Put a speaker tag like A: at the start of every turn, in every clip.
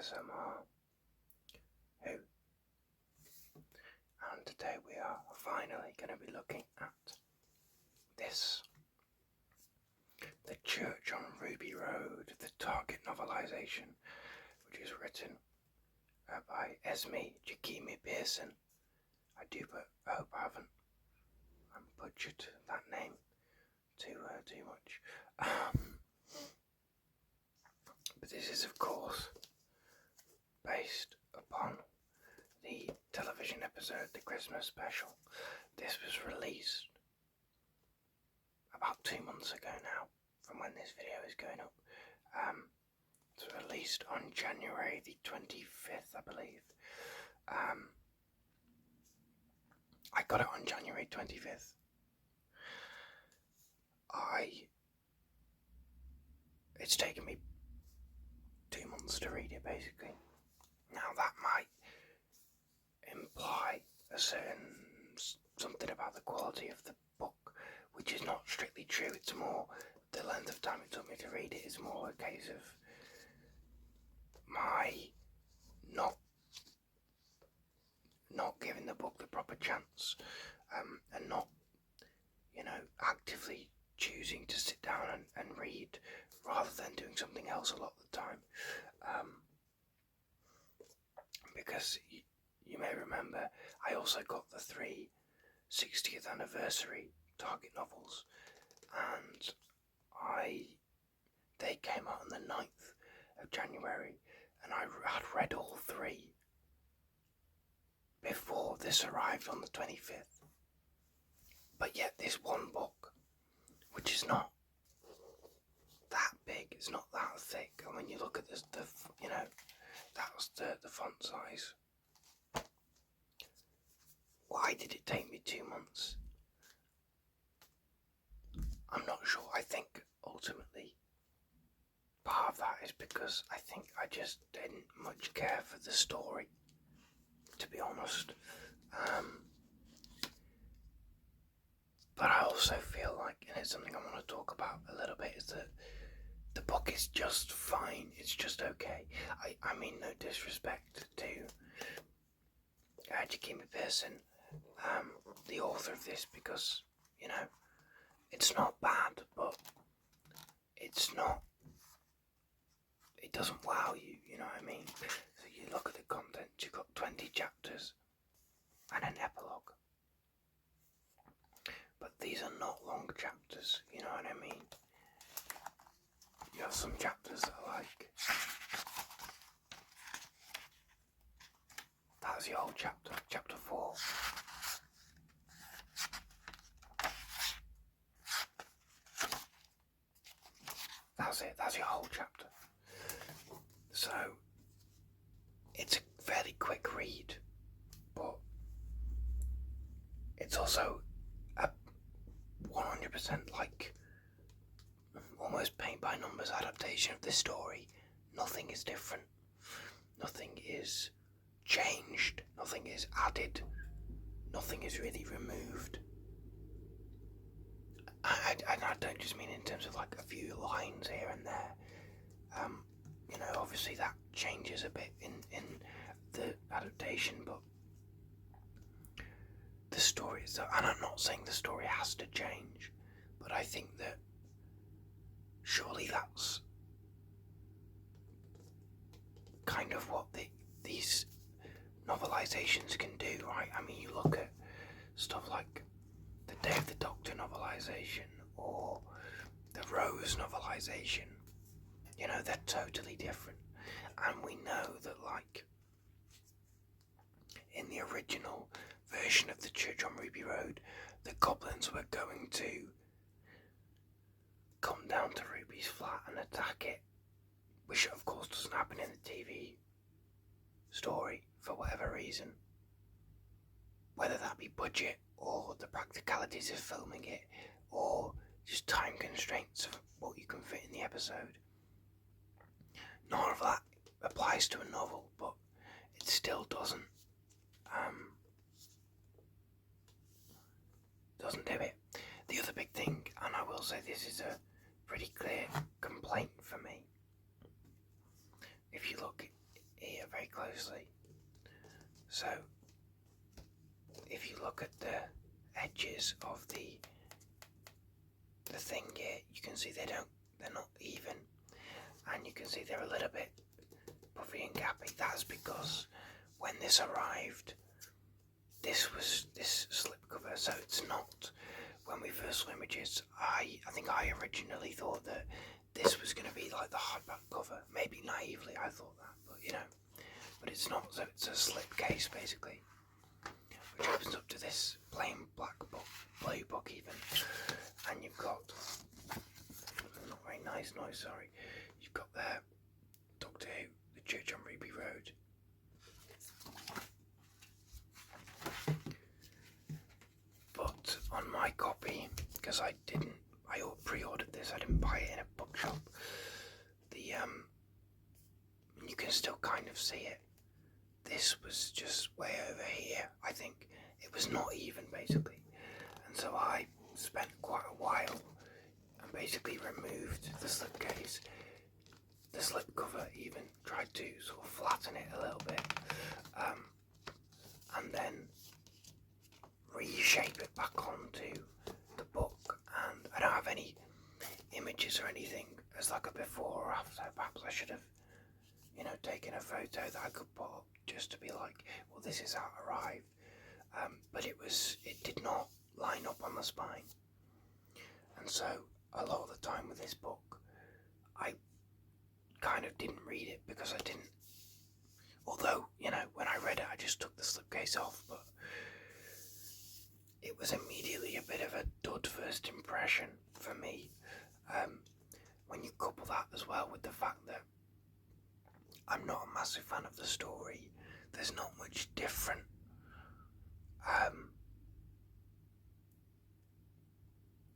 A: ASMR Who, and today we are finally going to be looking at this, The Church on Ruby Road, the Target novelisation, which is written by Esme Jakimi Pearson. I hope I haven't butchered that name too much. But this is, of course, based upon the television episode, the Christmas special. This was released about 2 months ago now, from when this video is going up. It was released on January the 25th, I believe. I got it on January 25th. It's taken me 2 months to read it, basically. Now that might imply something about the quality of the book, which is not strictly true. It's more the length of time it took me to read it is more a case of my not giving the book the proper chance, and not, actively choosing to sit down and read rather than doing something else a lot of the time. Because you may remember, I also got the 3 60th anniversary Target novels, and they came out on the 9th of January, and I had read all 3 before this arrived on the 25th. But yet this one book, which is not that big, it's not that thick, and when you look at that was the font size. Why did it take me 2 months? I'm not sure. I think ultimately part of that is because I think I just didn't much care for the story, to be honest. But I also feel like, and it's something I want to talk about a little bit, is that the book is just fine. It's just okay. I mean no disrespect to Jakimi Pearson, the author of this, because, it's not bad, but it doesn't wow you, you know what I mean? So you look at the content, you've got 20 chapters and an epilogue. But these are not long chapters, you know what I mean? You have some chapters that are like, that's the whole chapter, chapter 4. That's it, that's your whole chapter. So, it's a fairly quick read, but it's also a 100% like almost paint by numbers adaptation of this story. Nothing is different, nothing is changed, nothing is added, nothing is really removed. I don't just mean in terms of like a few lines here and there. Obviously that changes a bit in the adaptation, but the story is, and I'm not saying the story has to change, but I think that surely that's kind of what these novelizations can do, right? I mean, you look at stuff like the Day of the Doctor novelisation or the Rose novelisation, they're totally different. And we know that, like, in the original version of The Church on Ruby Road, the goblins were going to come down to Ruby's flat and attack it, which of course doesn't happen in the TV story for whatever reason. Whether that be budget or the practicalities of filming it or just time constraints of what you can fit in the episode. None of that applies to a novel, but it still doesn't do it. The other big thing, and I will say this is a pretty clear complaint for me, if you look very closely. So, if you look at the edges of the thing here, you can see they're not even, and you can see they're a little bit puffy and gappy. That's because when this arrived, this was this slipcover, so it's not. When we first saw images, I think I originally thought that this was going to be like the hardback cover. Maybe naively I thought that, but it's not. So it's a slip case basically, which opens up to this plain black book, blue book even, and you've got not very nice noise. Sorry, you've got there Doctor Who, The Church on Ruby Road. But on my copy, because I pre-ordered this, I didn't buy it in a bookshop. You can still kind of see it. This was just way over here. I think it was not even basically, and so I spent quite a while and basically removed the slipcase, the slipcover, even tried to sort of flatten it a little bit, and then reshape it back onto the book. And I don't have any images or anything as like a before or after. Perhaps I should have, taken a photo that I could put up just to be like, well, this is how it arrived. But it did not line up on the spine. And so a lot of the time with this book, I kind of didn't read it because I didn't, although, when I read it, I just took the slipcase off, but it was immediately a bit of a dud first impression for me. When you couple that as well with the fact that I'm not a massive fan of the story, there's not much different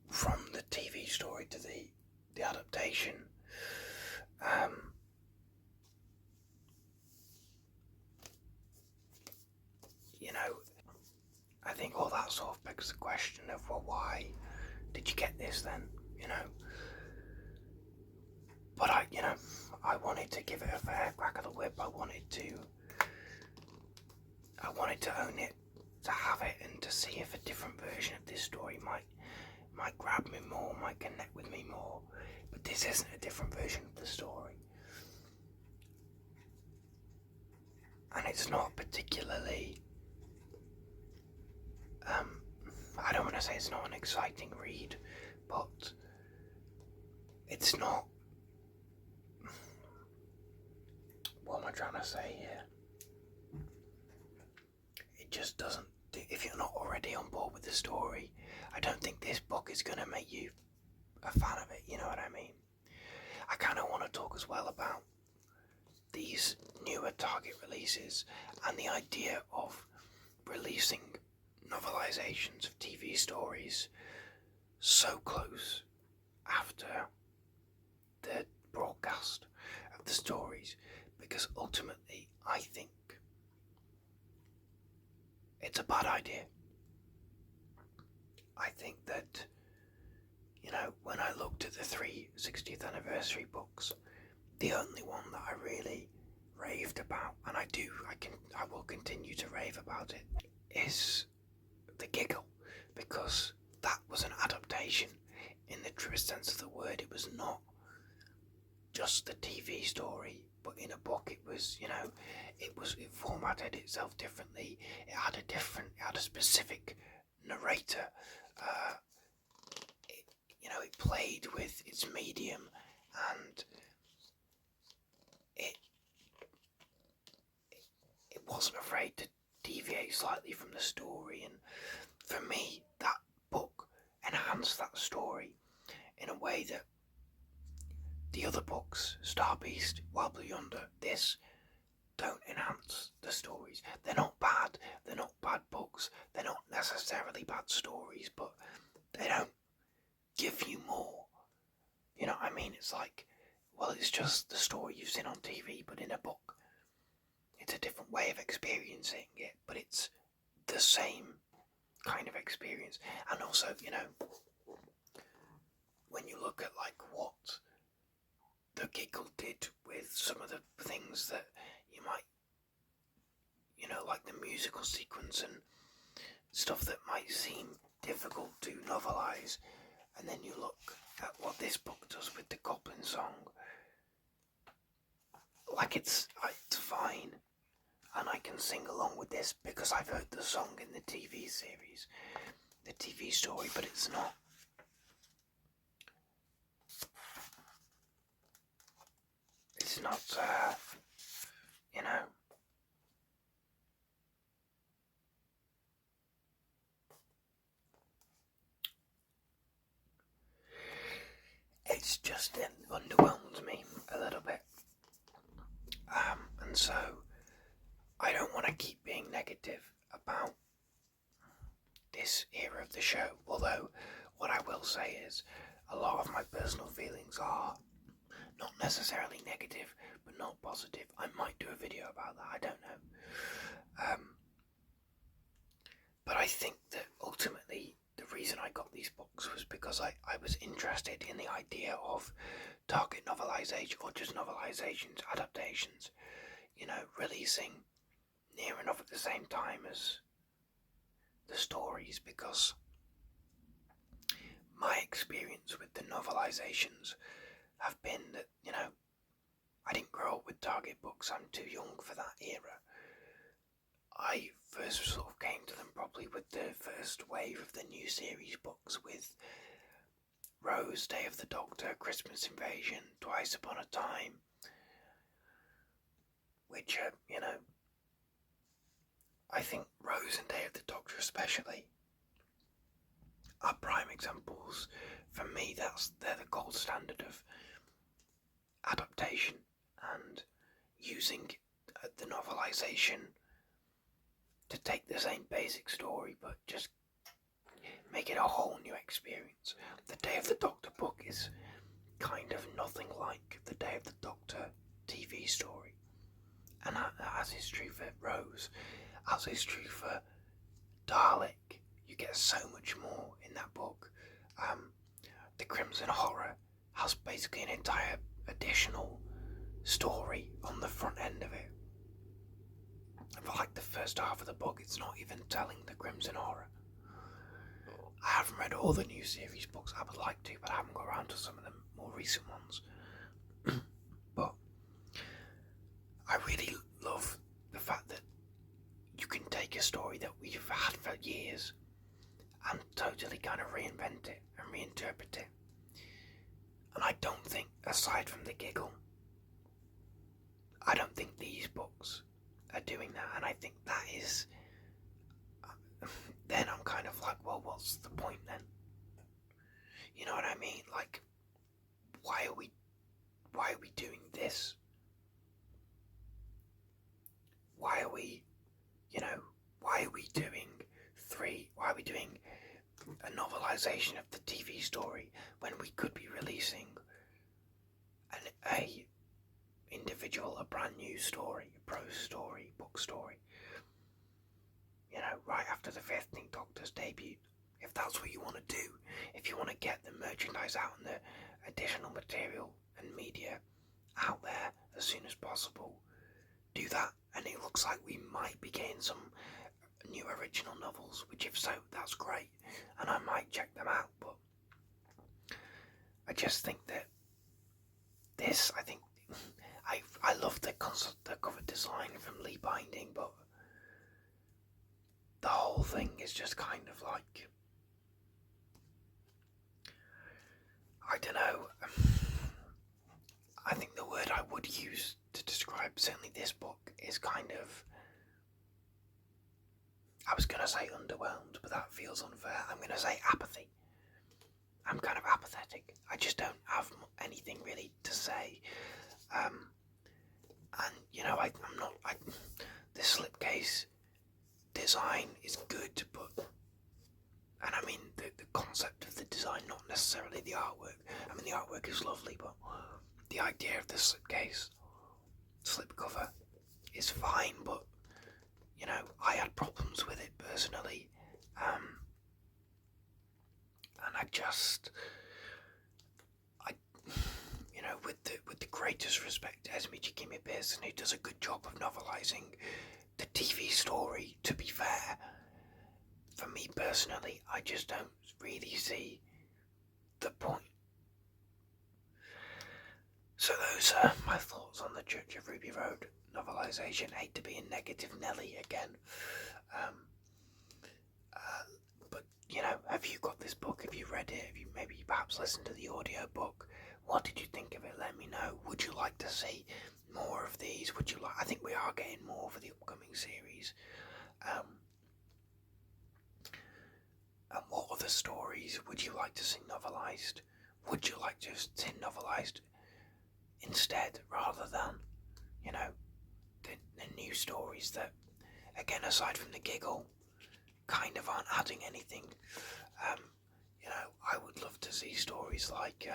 A: from the TV story to the adaptation. I think all that sort of begs the question of, well, why did you get this then? But I wanted to give it a fair crack of the whip. I wanted to own it, to have it, and to see if a different version of this story might grab me more, might connect with me more. But this isn't a different version of the story, and it's not particularly. I don't want to say it's not an exciting read, but it's not. What am I trying to say here? It just doesn't. If you're not already on board with the story, I don't think this book is going to make you a fan of it. You know what I mean? I kind of want to talk as well about these newer Target releases and the idea of releasing novelizations of TV stories so close after the broadcast of the stories, because ultimately I think it's a bad idea. I think that, when I looked at the 3 60th anniversary books, the only one that I really raved about, and I will continue to rave about it, is The Giggle, because that was an adaptation in the truest sense of the word. It was not just the TV story, but in a book it was, it formatted itself differently. It had a specific narrator. It played with its medium, and it wasn't afraid to deviate slightly from the story. And for me, that book enhanced that story in a way that the other books, Star Beast, Wild Blue Yonder, this, don't enhance the stories. They're not bad. They're not bad books. They're not necessarily bad stories, but they don't give you more. You know what I mean? It's like, well, it's just the story you've seen on TV, but in a book. It's a different way of experiencing it, but it's the same kind of experience. And also, when you look at like what The Giggle did with some of the things that you might like the musical sequence and stuff that might seem difficult to novelise, and then you look at what this book does with the Goblin song, like it's fine, and I can sing along with this because I've heard the song in the TV series, the TV story, but it's not. It's not, it's just underwhelmed me a little bit. And so I don't want to keep being negative about this era of the show, although what I will say is a lot of my personal feelings are not necessarily negative, but not positive. I might do a video about that, I don't know. But I think that ultimately the reason I got these books was because I was interested in the idea of target novelisation, or just novelisations, adaptations, releasing near enough at the same time as the stories, because my experience with the novelisations have been that, I didn't grow up with Target books, I'm too young for that era. I first sort of came to them probably with the first wave of the new series books, with Rose, Day of the Doctor, Christmas Invasion, Twice Upon a Time, which are, I think Rose and Day of the Doctor especially are prime examples. For me, they're the gold standard of adaptation and using the novelisation to take the same basic story but just make it a whole new experience. The Day of the Doctor book is kind of nothing like the Day of the Doctor TV story, and as is true for Rose, as is true for Dalek. You get so much more in that book. The Crimson Horror has basically an entire additional story on the front end of it. For like the first half of the book, it's not even telling the Crimson Horror. I haven't read all the new series books. I would like to, but I haven't got around to some of the more recent ones. But I really love the fact that you can take a story that we've had for years and totally kind of reinvent it and reinterpret it. And I don't think, aside from the giggle, I don't think these books are doing that, and I think that is, then I'm kind of like, well, what's the point then? You know what I mean? Like, why are we doing this? Why are we doing a novelisation of the TV story when we could be releasing a brand new story, a prose story, book story, right after the 15th Doctor's debut? If that's what you want to do, if you want to get the merchandise out and the additional material and media out there as soon as possible, do that. And it looks like we might be getting some new original novels, which if so, that's great, and I might check them out. But I just think that this, I love the cover design from Lee Binding, but the whole thing is just kind of like, I don't know. I think the word I would use to describe certainly this book is kind of, I was going to say underwhelmed, but that feels unfair. I'm going to say apathy. I'm kind of apathetic. I just don't have anything really to say. And, the slipcase design is good, but, and I mean, the concept of the design, not necessarily the artwork. I mean, the artwork is lovely, but the idea of the slipcover is fine, but, I had problems with it personally. And with the greatest respect to Esme Jikimi Pearson, who does a good job of novelising the TV story, to be fair. For me personally, I just don't really see the point. So those are my thoughts on the Church of Ruby Road novelisation. Hate to be a negative Nelly again. But, have you got this book? Have you read it? Have you maybe perhaps listened to the audio book? What did you think of it? Let me know. Would you like to see more of these? I think we are getting more for the upcoming series. And what other stories would you like to see novelised? Would you like to see novelised instead, rather than, the new stories that, again, aside from the giggle, kind of aren't adding anything? I would love to see stories like,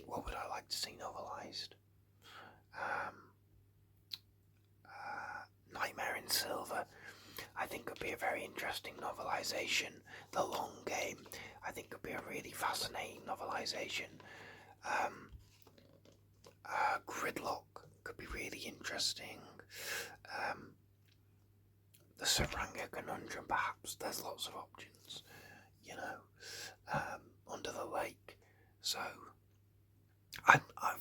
A: what would I like to see novelised? Nightmare in Silver, I think would be a very interesting novelisation. The Long Game, I think would be a really fascinating novelisation. Gridlock could be really interesting. The Saranga Conundrum, perhaps. There's lots of options, Under the Lake. So,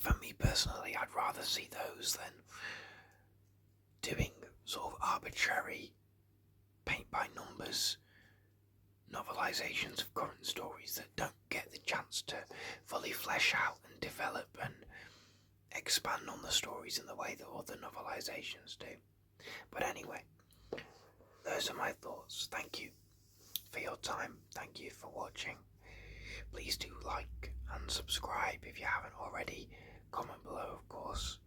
A: for me personally, I'd rather see those than doing sort of arbitrary, paint-by-numbers novelisations of current stories that don't get the chance to fully flesh out and develop and expand on the stories in the way that other novelisations do. But anyway, those are my thoughts. Thank you for your time. Thank you for watching. Please do like and subscribe if you haven't already. Comment below, of course.